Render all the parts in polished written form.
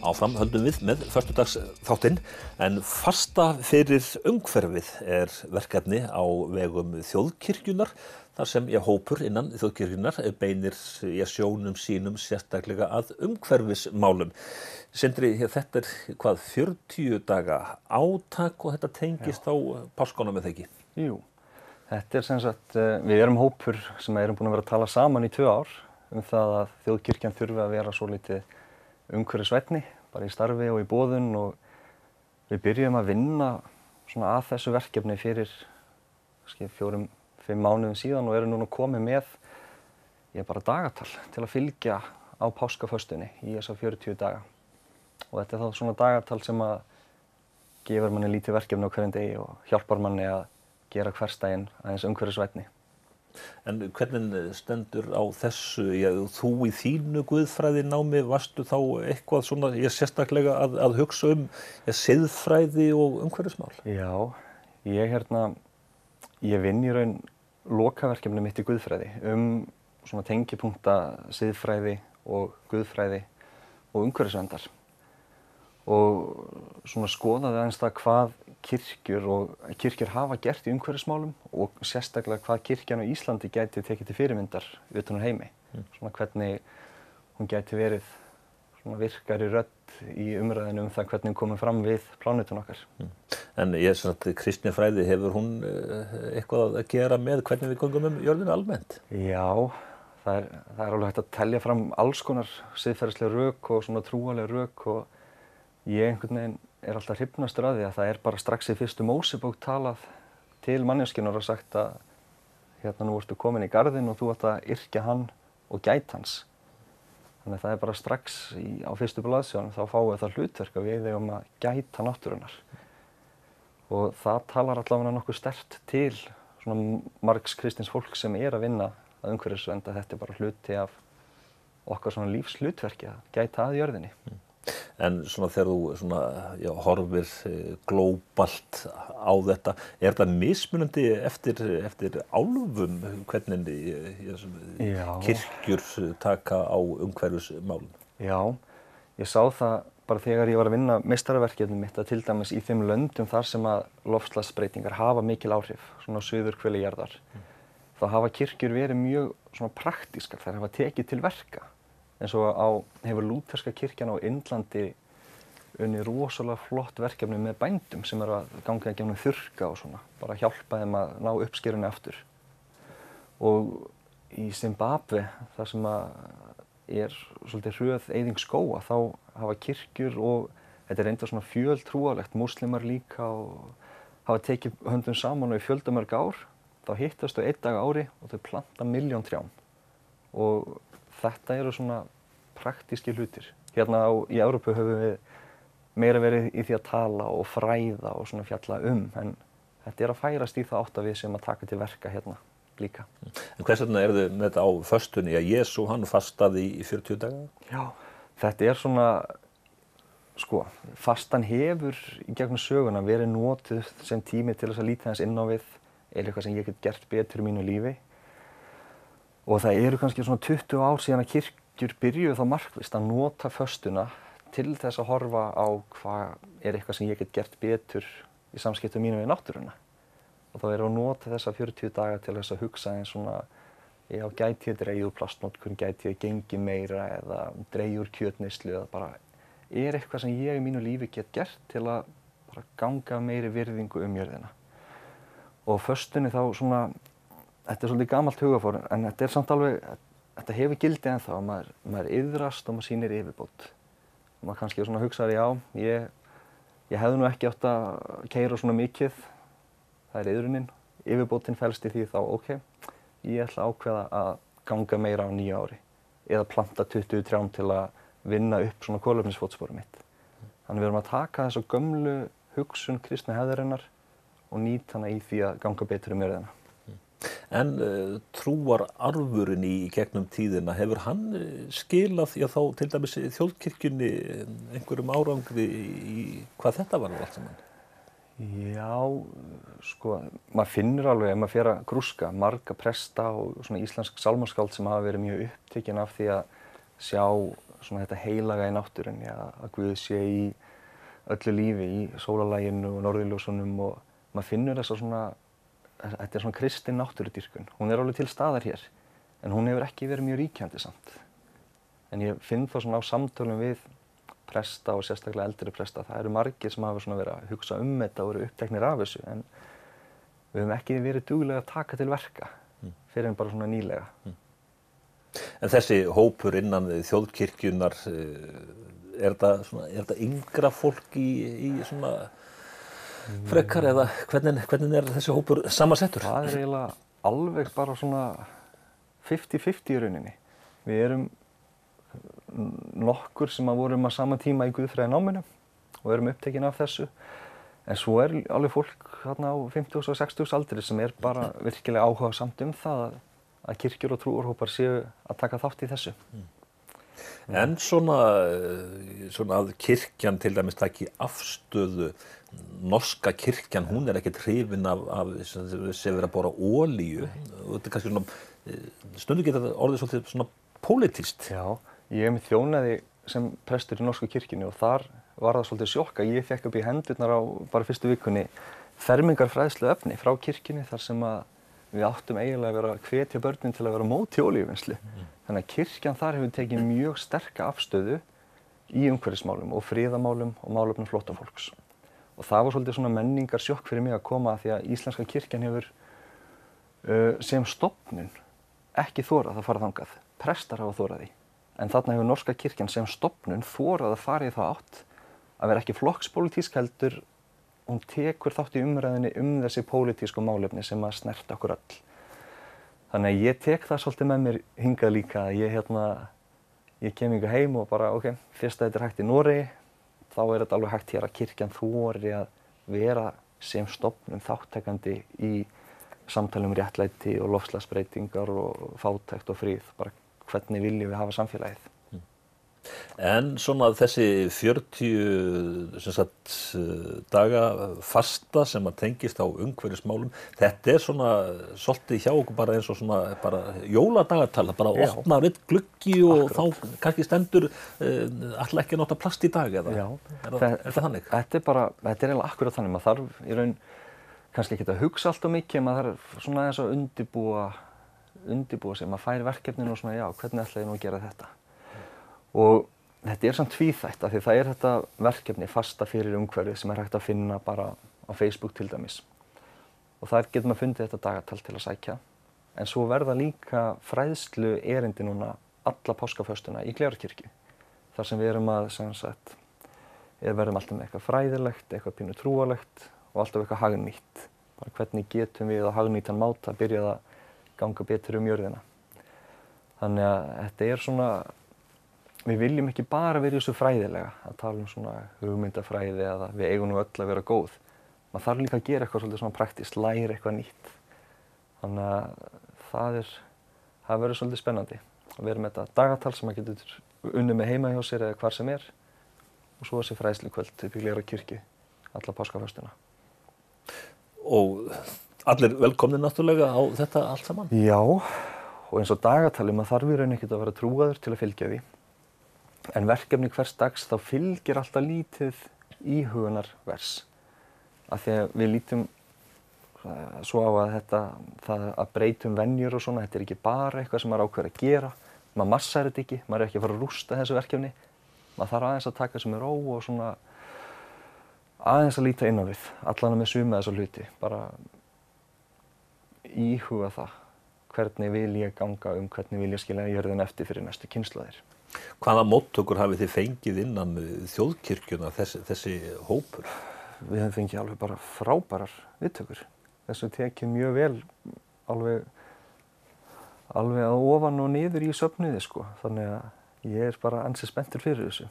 Áfram höldum við með föstudagsþáttinn en fasta fyrir umhverfið verkefni á vegum þjóðkirkjunnar þar sem hópur innan þjóðkirkjunnar beinir sjónum sínum sérstaklega að umhverfismálum. Sindri, þetta hvað 40 daga átak og þetta tengist á páskunum eða ekki? Jú, þetta sem sagt, við erum hópur sem erum búin að vera að tala saman í 2 ár það að þjóðkirkjan þurfi að vera svolítið umhverfisvænni, bara í starfi og í boðun og við byrjum að vinna svona að þessu verkefni fyrir 4-5 mánuðum síðan og erum núna komið með bara dagatal til að fylgja á páskaföstunni í þessa 40 daga. Og þetta þá svona dagatal sem að gefur manni lítið verkefni á hverjum degi og hjálpar manni að gera hversdaginn aðeins umhverfisvænni. En hvernig stendur á þessu? Þú í þínu guðfræðinámi varstu þá eitthvað svona sérstaklega að hugsa siðfræði og umhverfismál? Já, ég vinn í raun lokaverkefni mitt í guðfræði svona tengipunkta siðfræði og guðfræði og umhverfisverndar. Og svona skoðaði aðeins það hvað kirkjur hafa gert í umhverfismálum og sérstaklega hvað kirkjan á Íslandi gæti tekið til fyrirmyndar utan úr heimi. Svona hvernig hún gæti verið svona virkari rödd í umræðinu það hvernig hún komið fram við plánetuna okkar. En kristnifræði, hefur hún eitthvað að gera með hvernig við göngum jörðina almennt? Já, það er alveg hægt að telja fram alls konar siðferðisleg rök og svona trúarleg rök og ég einhvern veginn alltaf hrifnastur að því að það bara strax í fyrstu Mósebók talað til manneskjunnar og sagt að nú ertu komin í garðinn og þú átt að yrkja hann og gæta hans. Þannig að það bara strax á fyrstu blaðsíðunum þá fáum við það hlutverk að við eigum að gæta náttúrunnar. Og það talar allavega nokkuð sterkt til svona margs kristins fólk sem að vinna að umhverfisvernd að þetta bara hluti af okkar svona lífshlutverki að gæta að jörðinni. En svona þegar þú horfir glóbalt á þetta, þetta mismunandi eftir álfum hvernig kirkjur taka á umhverfismálum? Já, ég sá það bara þegar ég var að vinna meistaraverkefnið mitt að til dæmis í þeim löndum þar sem að loftslagsbreytingar hafa mikil áhrif, svona suðurhveli jarðar, þá hafa kirkjur verið mjög svona praktískar, þær hafa tekið til verka. Eins og hefur lúterska kirkjan á Indlandi unnið rosalega flott verkefni með bændum sem að ganga gegnum þurrka og svona, bara hjálpa þeim að ná uppskerunni aftur. Og í Zimbabwe, þar sem að svolítið hröð eyðing skóga, þá hafa kirkjur og þetta reyndar svona fjöltrúarlegt, múslimar líka og hafa tekið höndum saman og í fjöldamörg ár, þá hittast þau 1 dag á ári og þau planta 1 milljón trjám. Og þetta eru svona praktíski hlutir. Hérna í Evrópu höfum við meira verið í því að tala og fræða og svona fjalla en þetta að færast í það átt að við sem að taka til verka hérna líka. En hvers vegna þið með þetta á föstunni? Jesú, hann fastaði í 40 daga? Já, þetta svona, fastan hefur í gegnum söguna verið notuð sem tími til þess að líta þess inn á við eitthvað sem ég get gert betur í mínu lífi. Og það eru kannski svona 20 ár síðan að kirkjur byrjuðu þá markvisst að nota föstuna til þess að horfa á hvað eitthvað sem ég get gert betur í samskiptum mínum við náttúruna. Og þá að nota þessa 40 daga til þess að hugsa eins svona, gæti ég dregið úr plastnotkun, gæti ég gengið meira eða dregið úr kjötneyslu eða bara eitthvað sem ég í mínu lífi get gert til að bara ganga meiri virðingu jörðina. Og föstunni þá svona, þetta svolítið gamalt hugafar, en þetta samt alveg, þetta hefur gildi ennþá að maður iðrast og maður sýnir yfirbót. Maður kannski svona hugsaði, ég hefði nú ekki átt að keyra svona mikið, það iðrunin, yfirbótin felst í því þá, ég ætla að ákveða að ganga meira á nýju ári eða planta 20 trjám til að vinna upp svona kolefnisfótsporið mitt. Þannig við erum að taka þessu gömlu hugsun kristnu hefðarinnar og nýta hana í því að ganga betur jörðina. En trúararfurinn í gegnum tíðina, hefur hann skilað þá til dæmis þjóðkirkjunni einhverjum árangri í hvað þetta var allt saman? Já, maður finnur alveg ef maður fer að grúska marga presta og svona íslensk sálmaskáld sem hafa verið mjög upptekin af því að sjá svona þetta heilaga í náttúrunni, að Guð sé í öllu lífi, í sólarlaginu og norðurljósunum og maður finnur þetta svona kristin náttúrudýrkun. Hún alveg til staðar hér, en hún hefur ekki verið mjög ríkjandi samt. En ég finn þá svona á samtölum við presta og sérstaklega eldri presta, það eru margir sem hafa svona verið að hugsa þetta og verið uppteknir af þessu, en við höfum ekki verið duglega að taka til verka fyrir en bara svona nýlega. En þessi hópur innan þjóðkirkjunnar, er þetta yngra fólk í svona frekar eða hvernig þessi hópur samansettur? Það eiginlega alveg bara svona 50-50 í rauninni. Við erum nokkur sem vorum á sama tíma í guðfræðináminu og erum upptekin af þessu. En svo alveg fólk þarna á 50 og 60 aldri sem bara virkilega áhugasamt það að kirkjur og trúarhópar séu að taka þátt í þessu. En svona að kirkjan til dæmis taki afstöðu, norska kirkjan, hún ekkert hrifin af sem verið að bora olíu. Og þetta kannski svona, stundum geta orðið svolítið svona pólitískt. Já, ég þjónaði sem prestur í norsku kirkjunni og þar var það svolítið sjokk að ég fekk upp í hendurnar á bara fyrstu vikunni fermingarfræðslu efni frá kirkjunni þar sem að við áttum eiginlega að vera að hvetja börnin til að vera á móti olíuvinnslu. Þannig að kirkjan þar hefur tekið mjög sterka afstöðu í umhverfismálum og friðamálum og málefnum flóttafólks. Og það var svolítið svona menningarsjokk fyrir mig að koma að því að íslenska kirkjan hefur sem stofnun ekki þorað að fara þangað. Prestar hafa þorað því. En þarna hefur norska kirkjan sem stofnun þorað að fara í það átt að vera ekki flokkspólitísk heldur, hún tekur þátt í umræðinni þessi pólitísku málefni sem að snerta okkur öll. Þannig að ég tek það svolítið með mér hingað líka að ég kem hingað heim og bara, fyrst að þetta hægt í Noregi, þá þetta alveg hægt hér að kirkjan þori að vera sem stofnun þáttakandi í samtali réttlæti og loftslagsbreytingar og fátækt og frið, bara hvernig viljum við hafa samfélagið. En svona þessi 40 daga fasta sem að tengist á umhverfismálum, þetta svona svolítið hjá okkur bara eins og svona bara jóladagatal, bara opnar einn gluggi og Akkurat. Þá kannski stendur ætla ekki að nota plast í dag eða? Já, er það þannig? Þetta eiginlega akkurat þannig, maður þarf í raun kannski ekki að hugsa allt of mikið, maður þarf svona aðeins að undirbúa sig, maður fær verkefninu og svona hvernig ætla ég nú að gera þetta? Og þetta samt tvíþætt af því það þetta verkefni fasta fyrir umhverfið sem hægt að finna bara á Facebook til dæmis. Og þar getur maður fundið þetta dagatal til að sækja. En svo verða líka fræðslu erindi núna alla páskaföstuna í Glerárkirkju. Þar sem við erum að, verðum alltaf með eitthvað fræðilegt, eitthvað pínu trúarlegt og alltaf eitthvað hagnýtt. Bara hvernig getum við á hagnýtan máta byrjað að ganga betur jörðina. Þannig að þetta svona, við viljum ekki bara vera í þessu fræðilega, að tala svona hugmyndafræði eða við eigum nú öll að vera góð. Maður þarf líka að gera eitthvað svolítið svona praktískt, læra eitthvað nýtt. Þannig að það verður svolítið spennandi að vera með þetta dagatal sem maður getur unnið með heima hjá sér eða hvar sem og svo þessi fræðslukvöld upp í Glerárkirkju alla páskaföstuna. Og allir velkomnir náttúrulega á þetta allt saman? Já, og eins og dagatali, maður þarf í raun ekkert að vera trúaður til að fylgja því. En verkefni hvers dags þá fylgir alltaf lítið íhugunarvers. Af því að við lítum svo á að það að breytum venjur og svona, þetta ekki bara eitthvað sem maður ákveður að gera. Maður massar þetta ekki, maður ekki að fara að rústa þessu verkefni. Maður þarf aðeins að taka þessu með ró og svona aðeins að líta inn á við, allan með suma þessa hluti. Bara íhuga það, hvernig vil ég ganga hvernig vil ég skilja jörðina eftir fyrir næstu kynslóðir. Hvaða móttökur hafið þið fengið innan þjóðkirkjuna þessi hópur? Við höfum fengið alveg bara frábærar viðtökur. Þessu tekið mjög vel alveg að ofan og niður í söfnuði Þannig að ég bara ansi spenntur fyrir þessu.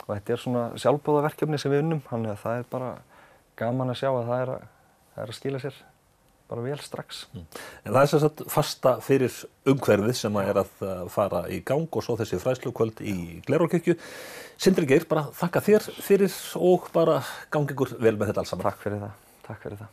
Og þetta svona sjálfboðaverkefni sem við unnum, þannig að það bara gaman að sjá að það er að skila sér bara vel strax. En það sem sagt fasta fyrir umhverfið sem að fara í gang og svo þessi fræðslukvöld í Glerárkirkju. Sindri Geir, bara þakka þér fyrir og bara gangi ykkur vel með þetta alls saman. Takk fyrir það.